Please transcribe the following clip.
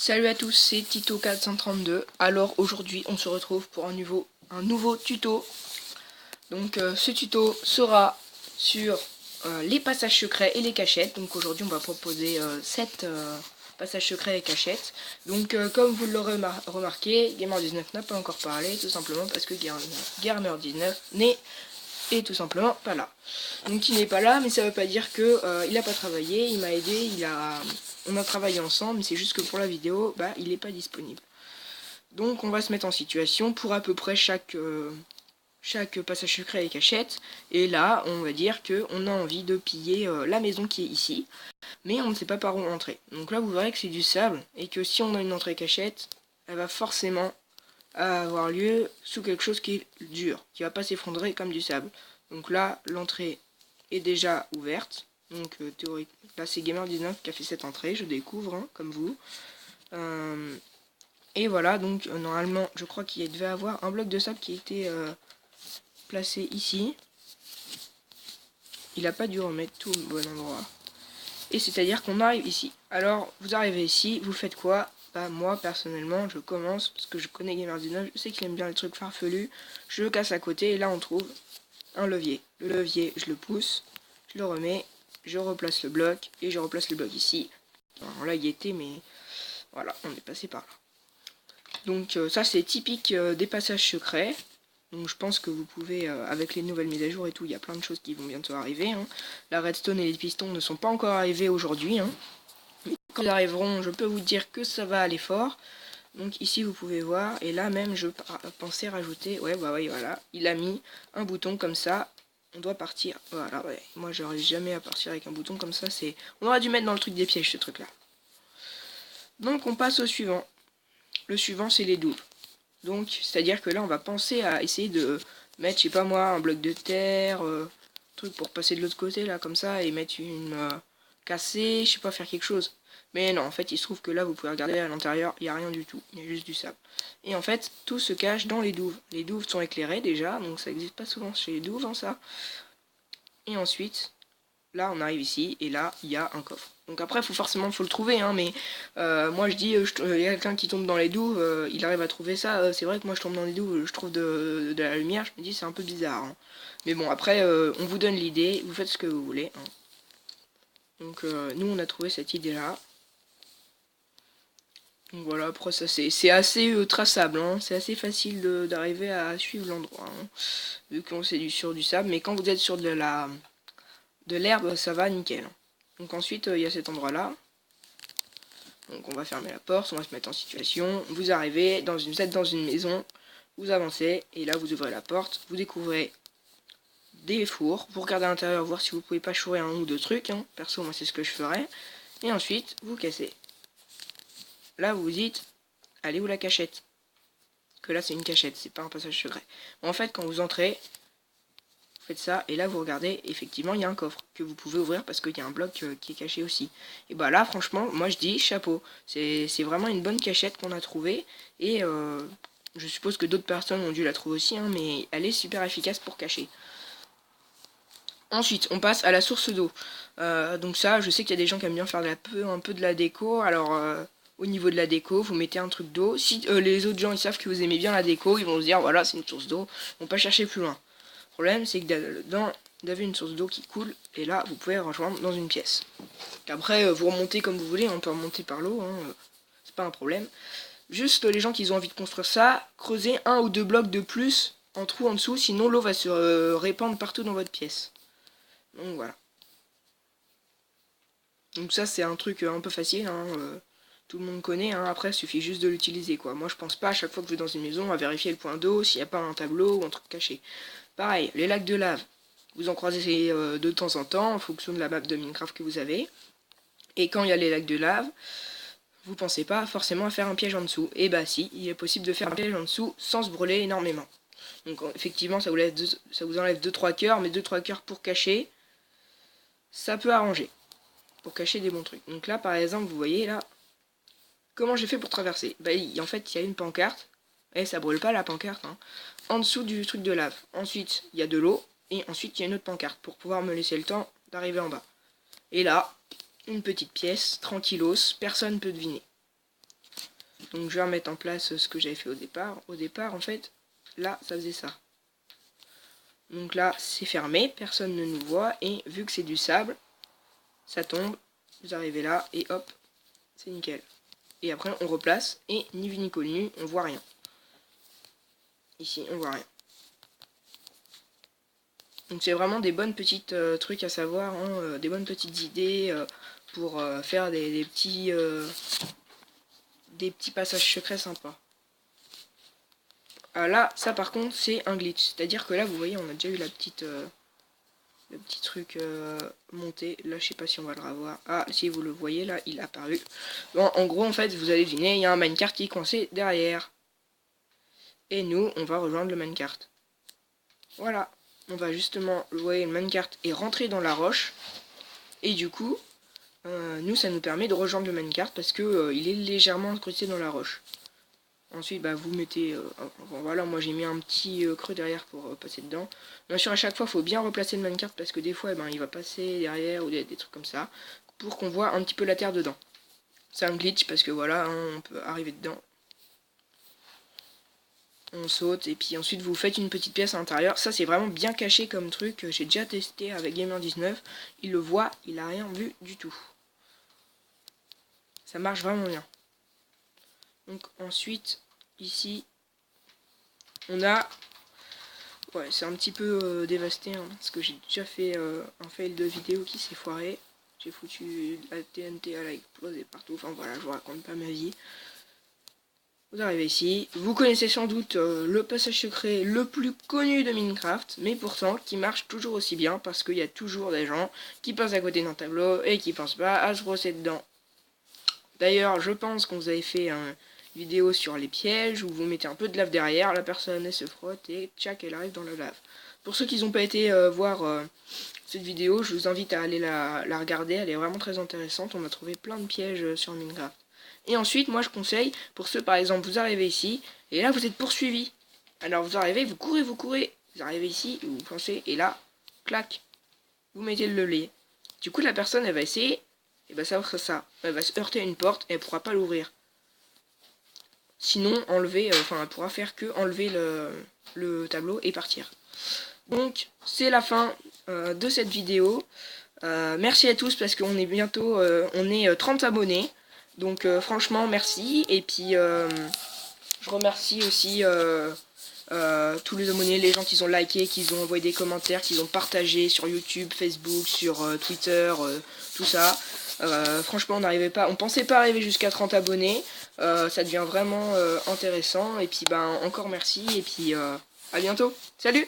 Salut à tous, c'est Tito432. Alors aujourd'hui on se retrouve pour un nouveau tuto. Donc ce tuto sera sur les passages secrets et les cachettes. Donc aujourd'hui on va proposer 7 passages secrets et cachettes. Donc comme vous l'aurez remarqué, Gamer19 n'a pas encore parlé, tout simplement parce que Gamer19 est tout simplement pas là. Donc il n'est pas là, mais ça veut pas dire que il a pas travaillé, il m'a aidé, on a travaillé ensemble, mais c'est juste que pour la vidéo, il n'est pas disponible. Donc on va se mettre en situation pour à peu près chaque passage secret et cachette. Et là, on va dire qu'on a envie de piller la maison qui est ici, mais on ne sait pas par où entrer. Donc là, vous verrez que c'est du sable, et que si on a une entrée cachette, elle va forcément avoir lieu sous quelque chose qui est dur, qui va pas s'effondrer comme du sable. Donc là, l'entrée est déjà ouverte. Donc théoriquement, là c'est Gamer19 qui a fait cette entrée, je découvre, hein, comme vous. Et voilà, donc normalement, je crois qu'il devait avoir un bloc de sable qui était placé ici. Il n'a pas dû remettre tout au bon endroit. Et c'est-à-dire qu'on arrive ici. Alors, vous arrivez ici, vous faites quoi? Moi, personnellement, je commence, parce que je connais Gamer19, je sais qu'il aime bien les trucs farfelus. Je le casse à côté, et là, on trouve un levier. Le levier, je le pousse, je le remets, je replace le bloc, et je replace le bloc ici. Alors là, il y était, mais voilà, on est passé par là. Donc ça, c'est typique des passages secrets. Donc je pense que vous pouvez, avec les nouvelles mises à jour et tout, il y a plein de choses qui vont bientôt arriver. Hein. La redstone et les pistons ne sont pas encore arrivés aujourd'hui. Hein. Mais quand ils arriveront, je peux vous dire que ça va aller fort. Donc ici vous pouvez voir, et là même je pensais rajouter, ouais voilà, il a mis un bouton comme ça, on doit partir, voilà, ouais, moi j'arrive jamais à partir avec un bouton comme ça, on aurait dû mettre dans le truc des pièges ce truc là. Donc on passe au suivant, le suivant c'est les douves, donc c'est à dire que là on va penser à essayer de mettre, je sais pas moi, un bloc de terre, truc pour passer de l'autre côté là comme ça, et mettre une cassée, je sais pas, faire quelque chose. Mais non, en fait, il se trouve que là, vous pouvez regarder à l'intérieur, il n'y a rien du tout, il y a juste du sable. Et en fait, tout se cache dans les douves. Les douves sont éclairées déjà, donc ça n'existe pas souvent chez les douves, hein, ça. Et ensuite, là, on arrive ici, et là, il y a un coffre. Donc après, faut le trouver, hein, mais moi je dis, il y a quelqu'un qui tombe dans les douves, il arrive à trouver ça. C'est vrai que moi je tombe dans les douves, je trouve de la lumière, je me dis c'est un peu bizarre. Hein. Mais bon, après, on vous donne l'idée, vous faites ce que vous voulez. Hein. Donc nous, on a trouvé cette idée-là. Donc voilà, après ça c'est assez traçable, hein. C'est assez facile d'arriver à suivre l'endroit, hein, vu qu'on c'est sur du sable, mais quand vous êtes sur de l'herbe, ça va nickel. Donc ensuite il y a cet endroit là, donc on va fermer la porte, on va se mettre en situation, vous arrivez, vous êtes dans une maison, vous avancez, et là vous ouvrez la porte, vous découvrez des fours, vous regardez à l'intérieur voir si vous pouvez pas chourer un ou deux trucs, hein. Perso moi c'est ce que je ferais, et ensuite vous cassez. Là vous vous dites, allez où la cachette? Que là c'est une cachette, c'est pas un passage secret. En fait quand vous entrez, vous faites ça, et là vous regardez, effectivement il y a un coffre que vous pouvez ouvrir parce qu'il y a un bloc qui est caché aussi. Et bah là franchement, moi je dis chapeau, c'est vraiment une bonne cachette qu'on a trouvée, et je suppose que d'autres personnes ont dû la trouver aussi, hein, mais elle est super efficace pour cacher. Ensuite, on passe à la source d'eau. Donc ça, je sais qu'il y a des gens qui aiment bien faire un peu de la déco. Alors, au niveau de la déco, vous mettez un truc d'eau. Si les autres gens ils savent que vous aimez bien la déco, ils vont se dire voilà, c'est une source d'eau. Ils vont pas chercher plus loin. Le problème, c'est que vous avez une source d'eau qui coule, et là, vous pouvez rejoindre dans une pièce. Après, vous remontez comme vous voulez, on peut remonter par l'eau, hein, c'est pas un problème. Juste les gens qui ont envie de construire ça, creusez un ou deux blocs de plus en trou en dessous, sinon l'eau va se répandre partout dans votre pièce. Donc voilà. Donc ça c'est un truc un peu facile, hein, tout le monde connaît, hein, après il suffit juste de l'utiliser quoi. Moi je pense pas à chaque fois que je vais dans une maison à vérifier le point d'eau, s'il n'y a pas un tableau ou un truc caché. Pareil, les lacs de lave, vous en croisez de temps en temps en fonction de la map de Minecraft que vous avez. Et quand il y a les lacs de lave, vous pensez pas forcément à faire un piège en dessous. Et bah si, il est possible de faire un piège en dessous sans se brûler énormément. Donc effectivement ça vous enlève 2-3 cœurs, mais 2-3 cœurs pour cacher, ça peut arranger. Pour cacher des bons trucs. Donc là par exemple vous voyez là, comment j'ai fait pour traverser? En fait il y a une pancarte, et ça brûle pas la pancarte, hein, en dessous du truc de lave. Ensuite il y a de l'eau, et ensuite il y a une autre pancarte pour pouvoir me laisser le temps d'arriver en bas. Et là, une petite pièce, tranquillos, personne peut deviner. Donc je vais remettre en place ce que j'avais fait au départ. Au départ, en fait, là, ça faisait ça. Donc là, c'est fermé, personne ne nous voit. Et vu que c'est du sable, ça tombe. Vous arrivez là et hop, c'est nickel. Et après, on replace et ni vu ni connu, on voit rien. Ici, on voit rien. Donc c'est vraiment des bonnes petites trucs à savoir, hein, des bonnes petites idées pour faire des petits passages secrets sympas. Là, ça par contre, c'est un glitch. C'est-à-dire que là, vous voyez, on a déjà eu le petit truc monté. Là, je sais pas si on va le revoir. Ah, si vous le voyez, là, il est apparu. Bon, en gros, en fait, vous allez deviner, il y a un minecart qui est coincé derrière. Et nous, on va rejoindre le minecart. Voilà. On va justement, vous voyez, le minecart est rentré dans la roche. Et du coup, nous, ça nous permet de rejoindre le minecart parce que il est légèrement incrusté dans la roche. Ensuite, bah, vous mettez... voilà, moi j'ai mis un petit creux derrière pour passer dedans. Bien sûr, à chaque fois, il faut bien replacer le minecart parce que des fois, il va passer derrière ou des trucs comme ça. Pour qu'on voit un petit peu la terre dedans. C'est un glitch parce que voilà, hein, on peut arriver dedans. On saute et puis ensuite vous faites une petite pièce à l'intérieur. Ça c'est vraiment bien caché comme truc. J'ai déjà testé avec Gamer19. Il le voit, il a rien vu du tout. Ça marche vraiment bien. Donc ensuite ici on a... Ouais, c'est un petit peu dévasté hein, parce que j'ai déjà fait un fail de vidéo qui s'est foiré. J'ai foutu la TNT, elle a explosé partout. Enfin voilà, je vous raconte pas ma vie. Vous arrivez ici, vous connaissez sans doute le passage secret le plus connu de Minecraft, mais pourtant qui marche toujours aussi bien parce qu'il y a toujours des gens qui passent à côté d'un tableau et qui pensent pas à se brosser dedans. D'ailleurs, je pense qu'on vous avait fait une vidéo sur les pièges où vous mettez un peu de lave derrière, la personne elle se frotte et tchac, elle arrive dans la lave. Pour ceux qui n'ont pas été voir cette vidéo, je vous invite à aller la regarder, elle est vraiment très intéressante, on a trouvé plein de pièges sur Minecraft. Et ensuite, moi je conseille, pour ceux par exemple, vous arrivez ici, et là vous êtes poursuivi. Alors vous arrivez, vous courez, vous arrivez ici, vous pensez, et là, clac, vous mettez le levier. Du coup la personne elle va essayer, et bah ça va faire ça. Elle va se heurter à une porte et elle pourra pas l'ouvrir. Sinon, enlever, elle pourra faire que enlever le tableau et partir. Donc c'est la fin de cette vidéo. Merci à tous parce qu'on est bientôt, on est 30 abonnés. Donc franchement merci et puis je remercie aussi tous les abonnés, les gens qui ont liké, qui ont envoyé des commentaires, qui ont partagé sur YouTube, Facebook, sur Twitter, tout ça. Franchement on pensait pas arriver jusqu'à 30 abonnés, ça devient vraiment intéressant et puis ben encore merci et puis à bientôt, salut.